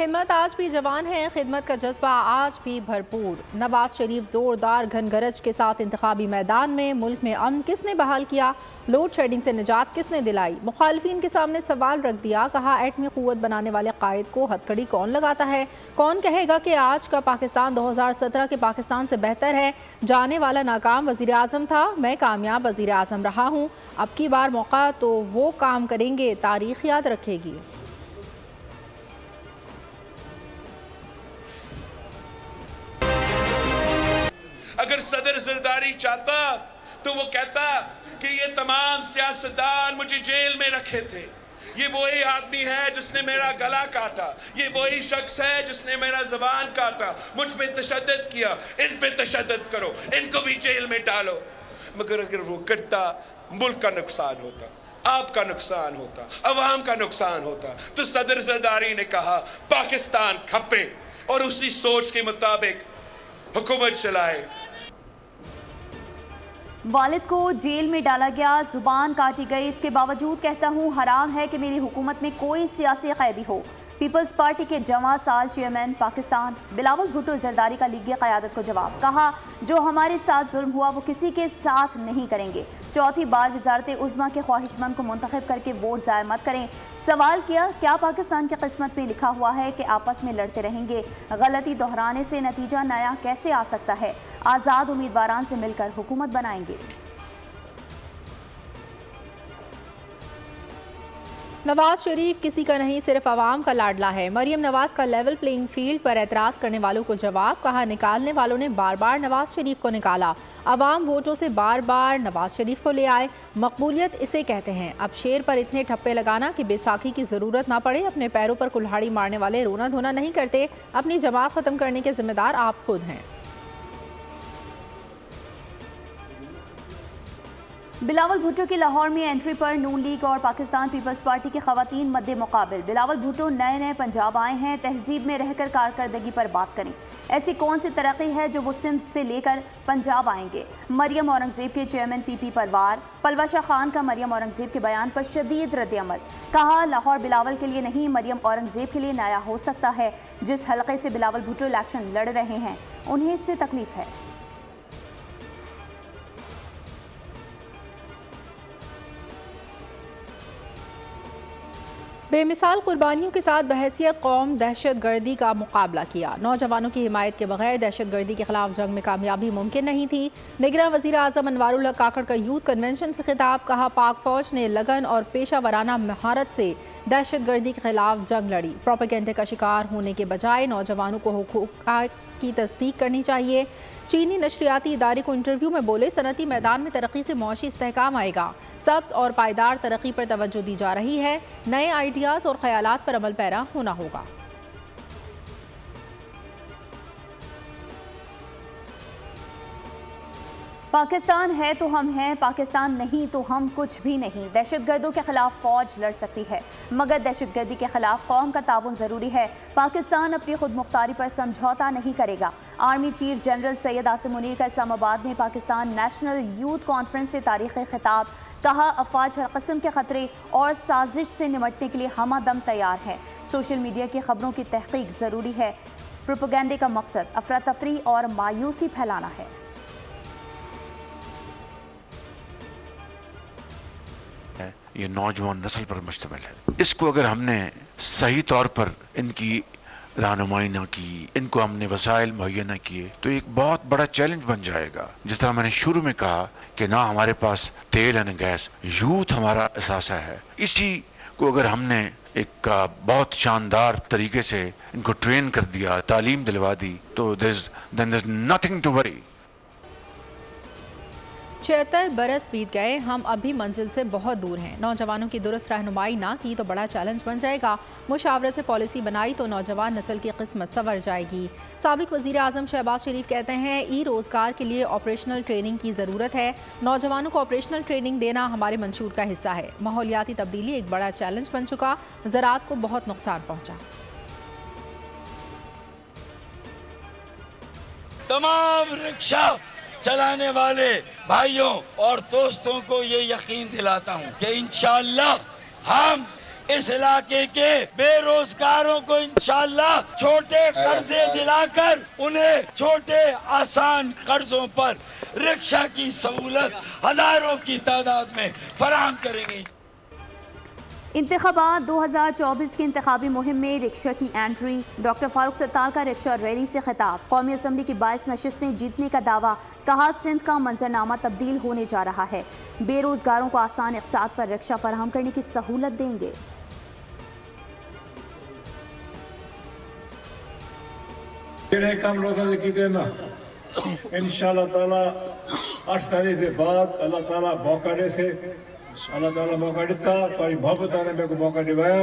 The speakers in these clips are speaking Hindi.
हिम्मत आज भी जवान है, खिदमत का जज्बा आज भी भरपूर। नवाज शरीफ जोरदार घनगरज के साथ इंतखाबी मैदान में। मुल्क में अमन किसने बहाल किया? लोड शेडिंग से निजात किसने दिलाई? मुखालिफिन के सामने सवाल रख दिया। कहा एटमी कुव्वत बनाने वाले कायद को हथकड़ी कौन लगाता है? कौन कहेगा कि आज का पाकिस्तान 2017 के पाकिस्तान से बेहतर है? जाने वाला नाकाम वजीर आजम था, मैं कामयाब वजीर आजम रहा हूँ। अब की बार मौका तो वो काम करेंगे, तारीख याद रखेगी। अगर सदर जरदारी चाहता तो वो कहता कि ये तमाम सियासतदान मुझे जेल में रखे थे, ये वही आदमी है जिसने मेरा गला काटा, ये वही शख्स है जिसने मेरा जबान काटा, मुझ पे तशद्दुद किया, इन पे तशद्दुद करो, इनको भी जेल में डालो। मगर अगर वो करता, मुल्क का नुकसान होता, आपका नुकसान होता, अवाम का नुकसान होता। तो सदर जरदारी ने कहा पाकिस्तान खपे और उसी सोच के मुताबिक हुकूमत चलाए। वालिद को जेल में डाला गया, जुबान काटी गई, इसके बावजूद कहता हूँ हराम है कि मेरी हुकूमत में कोई सियासी कैदी हो। पीपल्स पार्टी के जवां साल चेयरमैन पाकिस्तान बिलावल भुट्टो जरदारी का लीगी क़यादत को जवाब। कहा जो हमारे साथ जुल्म हुआ वो किसी के साथ नहीं करेंगे। चौथी बार वजारत उज़्मा के ख्वाहिशमंद को मुंतखब करके वोट ज़ाया मत करें। सवाल किया क्या पाकिस्तान की किस्मत में लिखा हुआ है कि आपस में लड़ते रहेंगे? गलती दोहराने से नतीजा नया कैसे आ सकता है? आज़ाद उम्मीदवारान से मिलकर हुकूमत बनाएंगे। नवाज शरीफ किसी का नहीं, सिर्फ आवाम का लाडला है। मरियम नवाज का लेवल प्लेइंग फील्ड पर एतराज़ करने वालों को जवाब। कहा निकालने वालों ने बार बार नवाज शरीफ को निकाला, आवाम वोटों से बार बार नवाज शरीफ को ले आए। मकबूलियत इसे कहते हैं। अब शेर पर इतने ठप्पे लगाना कि बैसाखी की ज़रूरत ना पड़े। अपने पैरों पर कुल्हाड़ी मारने वाले रोना धोना नहीं करते। अपनी जमात ख़त्म करने के जिम्मेदार आप खुद हैं। बिलावल भुट्टो की लाहौर में एंट्री पर नून लीग और पाकिस्तान पीपल्स पार्टी की खवातीन मद्दे मुकाबिल। बिलावल भुट्टो नए नए पंजाब आए हैं, तहजीब में रहकर कारकर्दगी पर बात करें। ऐसी कौन सी तरक्की है जो वो सिंध से लेकर पंजाब आएंगे? मरियम औरंगजेब के चेयरमैन पीपी पर वार। पलवा शाह खान का मरियम औरंगजेब के बयान पर शदीद रद्द-ए-अमल। कहा लाहौर बिलावल के लिए नहीं, मरियम औरंगजेब के लिए नया हो सकता है। जिस हलके से बिलावल भुट्टो इलेक्शन लड़ रहे हैं उन्हें इससे तकलीफ है। बेमिसाल कुर्बानियों के साथ बहैसियत कौम दहशत गर्दी का मुकाबला किया। नौजवानों की हिमायत के बगैर दहशत गर्दी के खिलाफ जंग में कामयाबी मुमकिन नहीं थी। निगरान वज़ीर आज़म अनवारुल हक काकड़ का यूथ कन्वेंशन से खिताब। कहा पाक फौज ने लगन और पेशा वराना महारत से दहशत गर्दी के खिलाफ जंग लड़ी। प्रोपेगेंडे का शिकार होने के बजाय नौजवानों को हुकूक की तस्दीक करनी चाहिए। चीनी नशरियाती इदारे को इंटरव्यू में बोले सनती मैदान में तरक्की से मौशी इस्तेहकाम आएगा। सब्ज और पायदार तरक्की पर तवज्जो दी जा रही है। नए आइडियाज़ और ख्यालात पर अमल पैरा होना होगा। पाकिस्तान है तो हम हैं, पाकिस्तान नहीं तो हम कुछ भी नहीं। दहशतगर्दों के खिलाफ फौज लड़ सकती है, मगर दहशतगर्दी के खिलाफ कौम का ताउन ज़रूरी है। पाकिस्तान अपनी खुद मुख्तारी पर समझौता नहीं करेगा। Army chief general Syed Asim Munir का इस्लामाबाद में पाकिस्तान नेशनल यूथ कॉन्फ्रेंस से तारीख़ी खिताब। कहा अफवाज हर किस्म के खतरे और साजिश से निमटने के लिए हमादम तैयार है। सोशल मीडिया की खबरों की तहकीक ज़रूरी है। प्रोपेगेंडे का मकसद अफरा तफरी और मायूसी फैलाना है। ये नौजवान नस्ल पर मुश्तमिल है। इसको अगर हमने सही तौर पर इनकी रहनुमाई ना की, इनको हमने वसाइल मुहैया न किए, तो एक बहुत बड़ा चैलेंज बन जाएगा। जिस तरह मैंने शुरू में कहा कि ना हमारे पास तेल एंड गैस, यूथ हमारा असासा है। इसी को अगर हमने एक बहुत शानदार तरीके से इनको ट्रेन कर दिया, तालीम दिलवा दी, तो there is nothing to worry. 76 बरस बीत गए, हम अभी मंजिल से बहुत दूर हैं। नौजवानों की दुरुस्त रहनुमाई ना की तो बड़ा चैलेंज बन जाएगा। मुशावरत से पॉलिसी बनाई तो नौजवान नस्ल की किस्मत संवर जाएगी। साबिक वज़ीर आज़म शहबाज शरीफ कहते हैं ई रोज़गार के लिए ऑपरेशनल ट्रेनिंग की ज़रूरत है। नौजवानों को ऑपरेशनल ट्रेनिंग देना हमारे मंशूर का हिस्सा है। माहौलियाती तब्दीली एक बड़ा चैलेंज बन चुका, ज़राअत को बहुत नुकसान पहुँचा। तमाम रिक्शा चलाने वाले भाइयों और दोस्तों को ये यकीन दिलाता हूं कि इंशाअल्लाह हम इस इलाके के बेरोजगारों को इंशाअल्लाह छोटे कर्जे दिलाकर उन्हें छोटे आसान कर्जों पर रिक्शा की सहूलत हजारों की तादाद में फराहम करेंगे। इंतखाबात 2024 की इंतखाबी मुहिम में रिक्शा की एंट्री। डॉक्टर फारूक सत्तार का रिक्शा रैली से खिताब। कौमी असम्बली की 22 नशिस्तें जीतने का दावा। कहा सिंध का मंजरनामा तब्दील होने जा रहा है। बेरोजगारों को आसान इक़्तिसाद पर रिक्शा फराहम करने की सहूलत देंगे। इंशाअल्लाह ताला 8 तारीख के बाद अल्लाह ताला मौका दे से अल्लाह ताला मौका दिता थोड़ी मोहब्बत ने मेरे को मौका दिवाया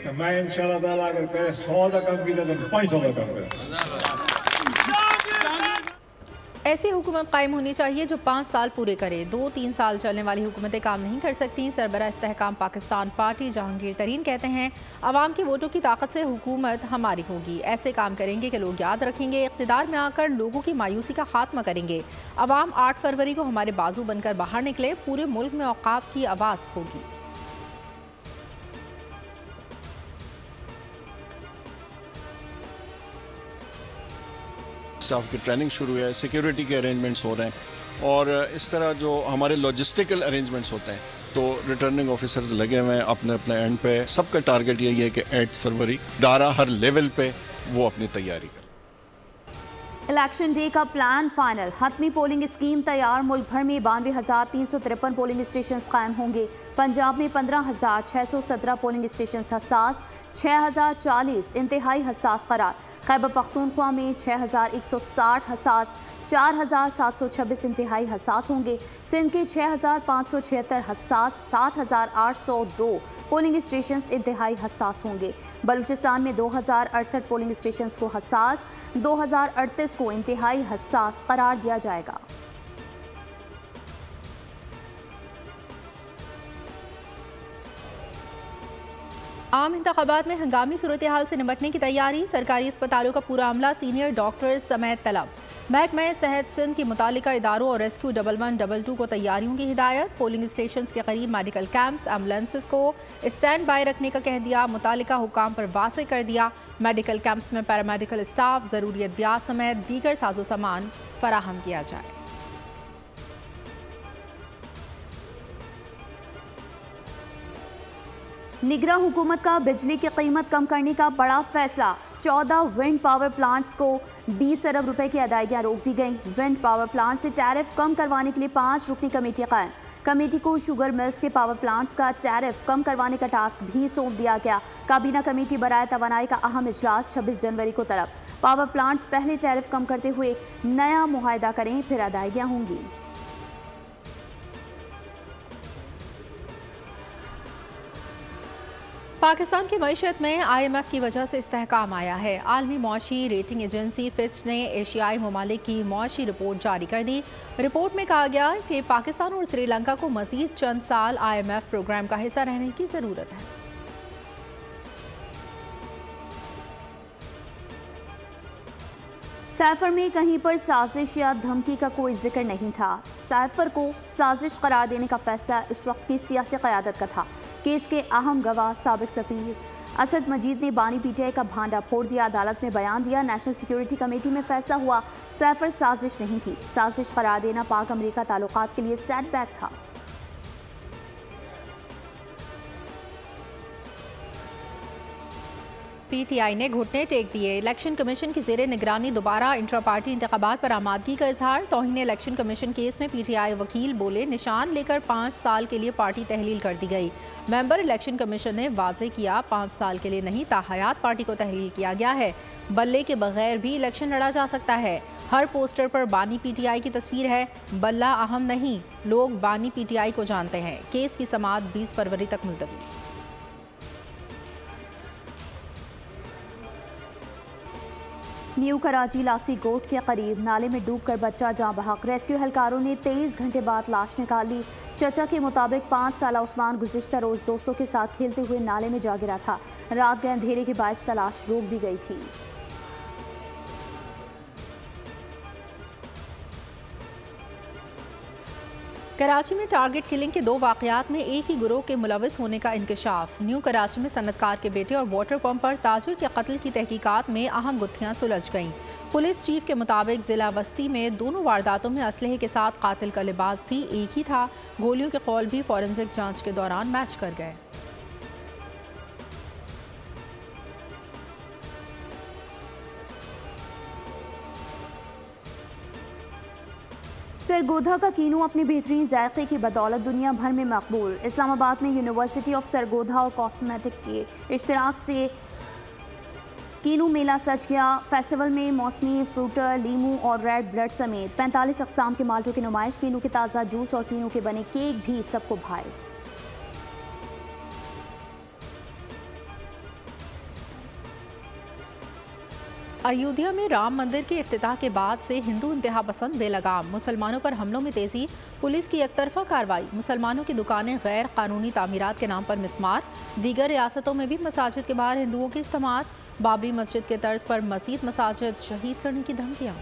तो मैं इंशाअल्लाह ताला अगर पहले 100 का काम किया तो 500 का काम करूँ। ऐसी हुकूमत कायम होनी चाहिए जो 5 साल पूरे करे। 2-3 साल चलने वाली हुकूमतें काम नहीं कर सकती। सरबराह इस्तेहकाम पाकिस्तान पार्टी जहांगीर तरीन कहते हैं अवाम की वोटों की ताकत से हुकूमत हमारी होगी। ऐसे काम करेंगे कि लोग याद रखेंगे। इक़्तिदार में आकर लोगों की मायूसी का खात्मा करेंगे। अवाम 8 फरवरी को हमारे बाजू बनकर बाहर निकले। पूरे मुल्क में औकाफ की आवाज़ होगी। स्टाफ की ट्रेनिंग शुरू है, सिक्योरिटी के अरेंजमेंट्स हो रहे हैं और इस तरह जो हमारे लॉजिस्टिकल अरेंजमेंट्स होते हैं तो रिटर्निंग ऑफिसर्स लगे हुए हैं अपने अपने एंड पे। सबका टारगेट यही है कि 8 फरवरी दारा हर लेवल पे वो अपनी तैयारी करें। इलेक्शन डे का प्लान फाइनल। हतमी पोलिंग स्कीम तैयार। मुल्क भर में 92,353 पोलिंग स्टेशन कायम होंगे। पंजाब में 15,617 पोलिंग स्टेशन हसास, 6,040 इंतहाई हसास करार। खैबर पख्तूनख्वा में 6,160 हसास, 4,726 इंतहाई हसास होंगे। सिंध के 6,576 हसास, 7,802 पोलिंग स्टेशन इंतहाई हसास होंगे। बलूचिस्तान में 2,068 पोलिंग स्टेशन को हसास, 2,038 को इंतहाई हसास करार दिया जाएगा। आम इंतखाबात में हंगामी सूरत हाल से निपटने की तैयारी। सरकारी अस्पतालों का पूरा अमला सीनियर डॉक्टर्स समेत तलब। महकमा सेहत सिंध की मुतालिका इदारों और रेस्क्यू 1112 को तैयारियों की हिदायत। पोलिंग स्टेशन के करीब मेडिकल कैंप्स एम्बुलेंसेस को स्टैंड बाय रखने का कह दिया। मुतालिका हुकाम पर वाज़ेह कर दिया मेडिकल कैंप्स में पैरामेडिकल स्टाफ, ज़रूरी अद्वियात समेत दीगर साजो सामान फराहम किया जाए। निगरां हुकूमत का बिजली की कीमत कम करने का बड़ा फैसला। 14 विंड पावर प्लांट्स को 20 अरब रुपए की अदायगियां रोक दी गई। विंड पावर प्लांट से टैरिफ कम करवाने के लिए 5 रुकनी कमेटी कायम। कमेटी को शुगर मिल्स के पावर प्लांट्स का टैरिफ कम करवाने का टास्क भी सौंप दिया गया। काबीना कमेटी बराए तवानाई का अहम इजलास 26 जनवरी को तलब। पावर प्लांट्स पहले टैरिफ कम करते हुए नया मुआहदा करें, फिर अदायगियां होंगी। पाकिस्तान की मईशत में IMF की वजह से इस्तेहकाम आया है। आलमी मौशी रेटिंग एजेंसी फिच ने एशियाई ममालिक की मौशी रिपोर्ट जारी कर दी। रिपोर्ट में कहा गया कि पाकिस्तान और श्रीलंका को मजीद चंद साल IMF प्रोग्राम का हिस्सा रहने की ज़रूरत है। साइफर में कहीं पर साजिश या धमकी का कोई जिक्र नहीं था। साइफर को साजिश करार देने का फैसला इस वक्त की सियासी क़यादत का था। केस के अहम गवाह साबिक सफीर असद मजीद ने बानी PTI का भांडा फोड़ दिया। अदालत में बयान दिया। नेशनल सिक्योरिटी कमेटी में फैसला हुआ साइफर साजिश नहीं थी। साजिश करार देना पाक अमेरिका ताल्लुकात के लिए सेटबैक था। PTI ने घुटने टेक दिए। इलेक्शन कमीशन की ज़ेरे निगरानी दोबारा इंट्रा पार्टी इंतखाबात पर आमादगी का इजहार। तौहीन इलेक्शन कमीशन केस में PTI वकील बोले निशान लेकर 5 साल के लिए पार्टी तहलील कर दी गई। मेंबर इलेक्शन कमीशन ने वाज़ेह किया 5 साल के लिए नहीं ताहयात पार्टी को तहलील किया गया है। बल्ले के बगैर भी इलेक्शन लड़ा जा सकता है। हर पोस्टर पर बानी PTI की तस्वीर है। बल्ला अहम नहीं, लोग बानी PTI को जानते हैं। केस की समाअत 20 फरवरी तक मुलतवी। न्यू कराची लासी गोट के करीब नाले में डूबकर बच्चा जाँ बहक। रेस्क्यू एहलकारों ने 23 घंटे बाद लाश निकाली। चचा के मुताबिक 5 साला उस्मान गुज़िश्ता रोज़ दोस्तों के साथ खेलते हुए नाले में जा गिरा था। रात गए अंधेरे के बायस तलाश रोक दी गई थी। कराची में टारगेट किलिंग के 2 वाक़यात में एक ही गिरोह के मुलविस होने का इंकशाफ। न्यू कराची में सनतकार के बेटे और वाटर पंप पर ताजिर के कत्ल की तहकीकात में अहम गुत्थियां सुलझ गईं। पुलिस चीफ के मुताबिक जिला वस्ती में दोनों वारदातों में असलहे के साथ कातिल का लिबास भी एक ही था। गोलियों के कौल भी फॉरेंसिक जांच के दौरान मैच कर गए। सरगोधा का कीनू अपने बेहतरीन जायके की बदौलत दुनिया भर में मकबूल। इस्लामाबाद में यूनिवर्सिटी ऑफ सरगोधा और कॉस्मेटिक के इश्तराक से कीनू मेला सज गया। फेस्टिवल में मौसमी फ्रूटर, लीमू और रेड ब्लड समेत 45 अक़साम के माल्टों की नुमाइश, कीनू के ताज़ा जूस और कीनू के बने केक भी सबको भाए। अयोध्या में राम मंदिर के इफ्तिताह के बाद से हिंदू इंतहा पसंद बेलगाम। मुसलमानों पर हमलों में तेजी, पुलिस की एकतरफा कार्रवाई। मुसलमानों की दुकानें गैर कानूनी तामीरात के नाम पर मिस्मार। दीगर रियासतों में भी मसाजिद के बाहर हिंदुओं की इज्तिमात। बाबरी मस्जिद के तर्ज पर मजीद मसाजिद शहीद करने की धमकियाँ।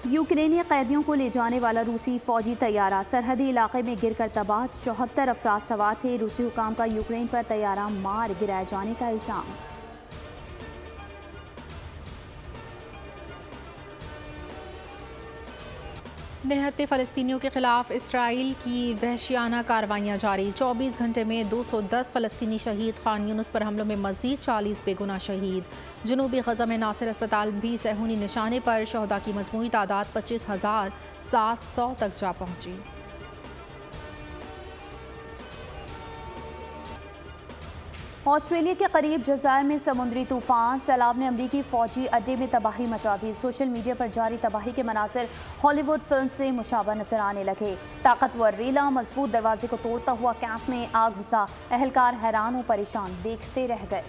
यूक्रेनी कैदियों को ले जाने वाला रूसी फौजी तैयारा सरहदी इलाके में गिरकर तबाह। 74 अफराद सवार थे। रूसी हुकाम का यूक्रेन पर तैयारा मार गिराए जाने का इल्जाम। निहत्ते फ़लस्तीनियों के खिलाफ इसराइल की वहशियाना कार्रवाइयाँ जारी। 24 घंटे में 210 फ़लस्तीनी शहीद। खान यूनुस पर हमलों में मज़ीद 40 बेगुनाह शहीद। जनूबी गज़ा में नासिर अस्पताल भी सहूनी निशाने पर। शहदा की मजमूई तादाद 25,700 तक जा पहुँची। ऑस्ट्रेलिया के करीब जज़ायर में समुद्री तूफान सैलाब ने अमरीकी फौजी अड्डे में तबाही मचा दी। सोशल मीडिया पर जारी तबाही के मनासिर हॉलीवुड फिल्म से मुशाबा नजर आने लगे। ताकतवर रेला मजबूत दरवाजे को तोड़ता हुआ कैंप में आग घुसा। अहलकार हैरान और परेशान देखते रह गए।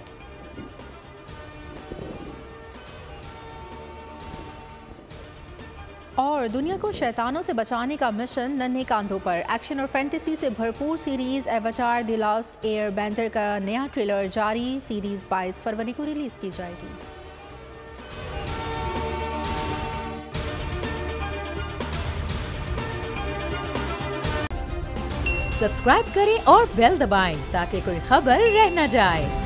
और दुनिया को शैतानों से बचाने का मिशन नन्हे कांधों पर। एक्शन और फैंटेसी से भरपूर series Avatar The Last Airbender का नया ट्रेलर जारी। सीरीज 22 फरवरी को रिलीज की जाएगी। सब्सक्राइब करें और बेल दबाएं ताकि कोई खबर रह न जाए।